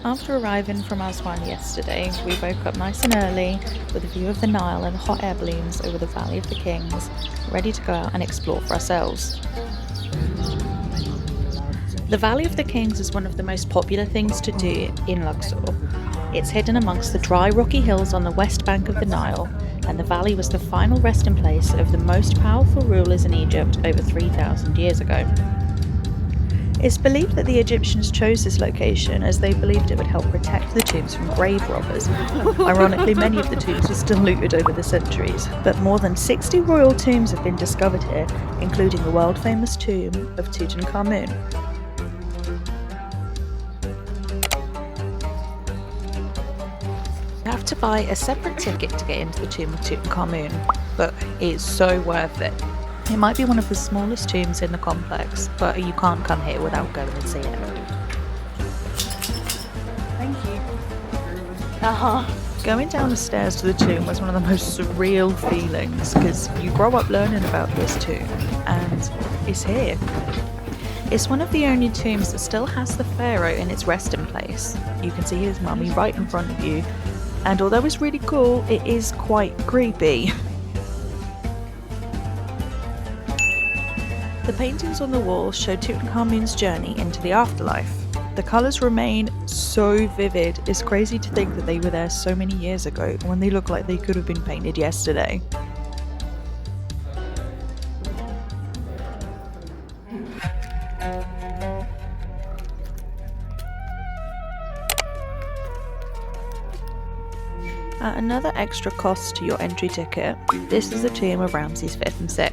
After arriving from Aswan yesterday, we woke up nice and early with a view of the Nile and hot air balloons over the Valley of the Kings, ready to go out and explore for ourselves. The Valley of the Kings is one of the most popular things to do in Luxor. It's hidden amongst the dry rocky hills on the west bank of the Nile, and the valley was the final resting place of the most powerful rulers in Egypt over 3,000 years ago. It's believed that the Egyptians chose this location as they believed it would help protect the tombs from grave robbers. Ironically, many of the tombs are still looted over the centuries, but more than 60 royal tombs have been discovered here, including the world-famous tomb of Tutankhamun. You have to buy a separate ticket to get into the tomb of Tutankhamun, but it's so worth it. It might be one of the smallest tombs in the complex, but you can't come here without going and seeing it. Thank you. Going down the stairs to the tomb was one of the most surreal feelings, because you grow up learning about this tomb, and it's here. It's one of the only tombs that still has the pharaoh in its resting place. You can see his mummy right in front of you, and although it's really cool, it is quite creepy. The paintings on the wall show Tutankhamun's journey into the afterlife. The colours remain so vivid, it's crazy to think that they were there so many years ago when they look like they could have been painted yesterday. At another extra cost to your entry ticket, this is the tomb of Ramses V and VI.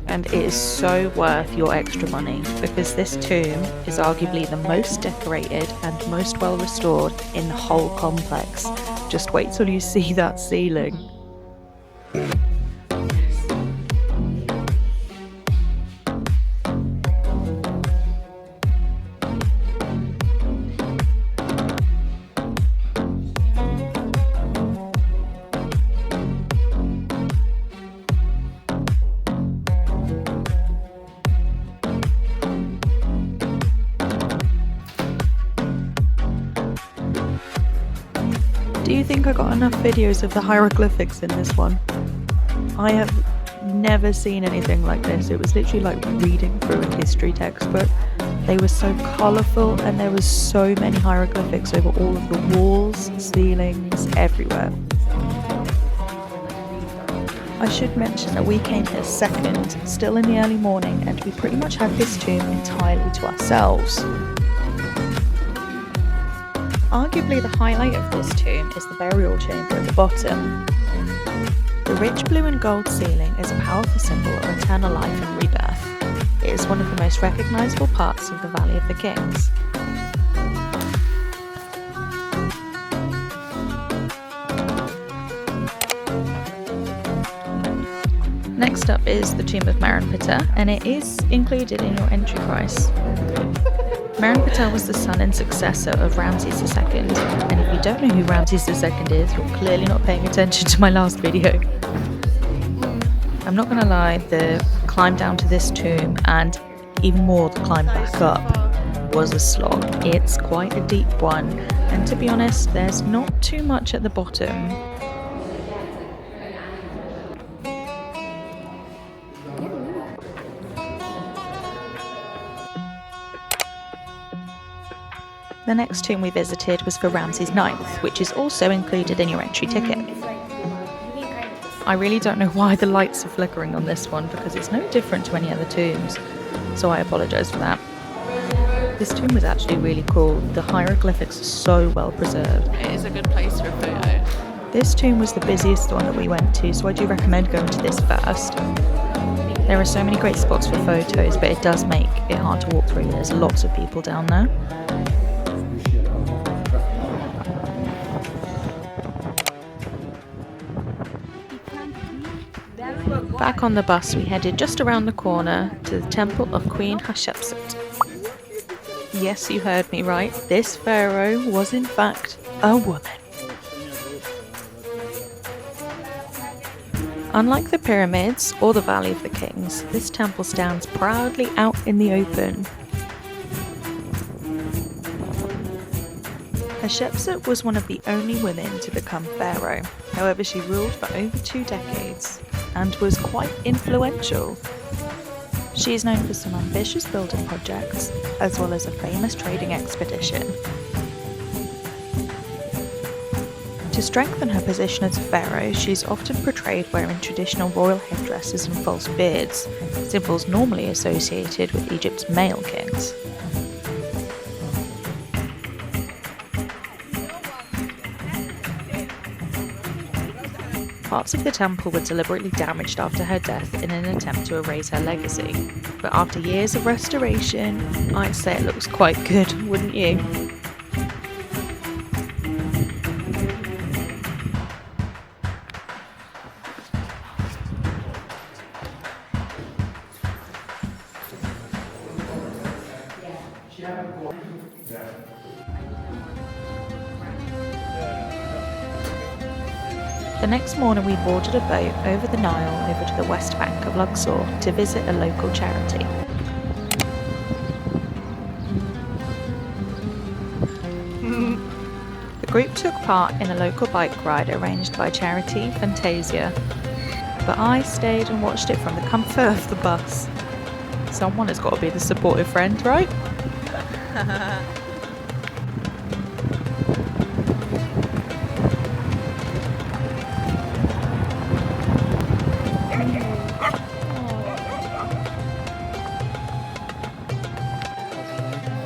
And it is so worth your extra money because this tomb is arguably the most decorated and most well restored in the whole complex. Just wait till you see that ceiling. Do you think I got enough videos of the hieroglyphics in this one? I have never seen anything like this. It was literally like reading through a history textbook. They were so colourful and there was so many hieroglyphics over all of the walls, ceilings, everywhere. I should mention that we came here second, still in the early morning, and we pretty much had this tomb entirely to ourselves. Arguably the highlight of this tomb is the burial chamber at the bottom. The rich blue and gold ceiling is a powerful symbol of eternal life and rebirth. It is one of the most recognisable parts of the Valley of the Kings. Next up is the tomb of Maran-Ptah, and it is included in your entry price. Maran-Ptah was the son and successor of Ramses II, and if you don't know who Ramses II is, you're clearly not paying attention to my last video. I'm not gonna lie, the climb down to this tomb, and even more the climb back up, was a slog. It's quite a deep one, and to be honest, there's not too much at the bottom. The next tomb we visited was for Ramses IX, which is also included in your entry ticket. I really don't know why the lights are flickering on this one because it's no different to any other tombs, so I apologise for that. This tomb was actually really cool. The hieroglyphics are so well preserved. It is a good place for a photo. This tomb was the busiest one that we went to, so I do recommend going to this first. There are so many great spots for photos, but it does make it hard to walk through. There's lots of people down there. Back on the bus, we headed just around the corner to the Temple of Queen Hatshepsut. Yes, you heard me right. This pharaoh was in fact a woman. Unlike the pyramids or the Valley of the Kings, this temple stands proudly out in the open. Hatshepsut was one of the only women to become pharaoh. However, she ruled for over 2 decades and was quite influential. She is known for some ambitious building projects, as well as a famous trading expedition. To strengthen her position as a pharaoh, she is often portrayed wearing traditional royal headdresses and false beards, symbols normally associated with Egypt's male kings. Parts of the temple were deliberately damaged after her death in an attempt to erase her legacy, but after years of restoration, I'd say it looks quite good, wouldn't you? The next morning we boarded a boat over the Nile over to the west bank of Luxor to visit a local charity. The group took part in a local bike ride arranged by charity Funtasia, but I stayed and watched it from the comfort of the bus. Someone has got to be the supportive friend, right?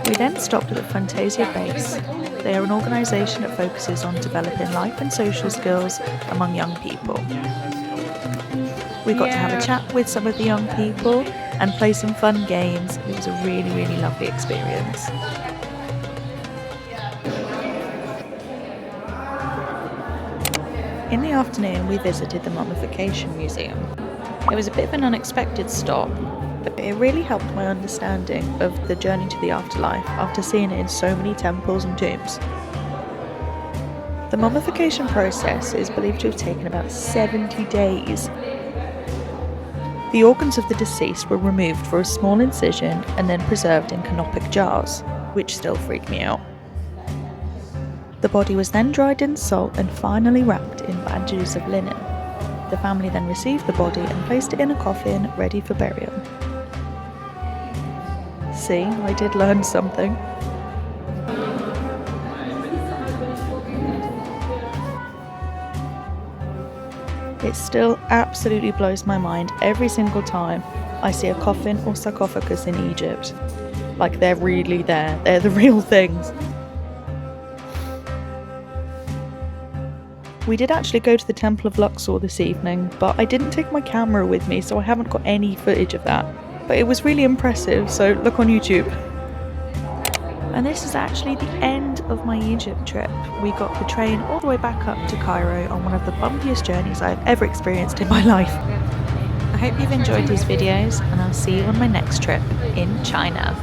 We then stopped at the Funtasia base. They are an organisation that focuses on developing life and social skills among young people. We got to have a chat with some of the young people and play some fun games. It was a really, really lovely experience. In the afternoon, we visited the Mummification Museum. It was a bit of an unexpected stop, but it really helped my understanding of the journey to the afterlife after seeing it in so many temples and tombs. The mummification process is believed to have taken about 70 days. The organs of the deceased were removed for a small incision and then preserved in canopic jars, which still freak me out. The body was then dried in salt and finally wrapped in bandages of linen. The family then received the body and placed it in a coffin ready for burial. See, I did learn something. It still absolutely blows my mind every single time I see a coffin or sarcophagus in Egypt. Like they're really there, they're the real things. We did actually go to the Temple of Luxor this evening, but I didn't take my camera with me, so I haven't got any footage of that. But it was really impressive, so look on YouTube. And this is actually the end of my Egypt trip. We got the train all the way back up to Cairo on one of the bumpiest journeys I've ever experienced in my life. I hope you've enjoyed these videos, and I'll see you on my next trip in China.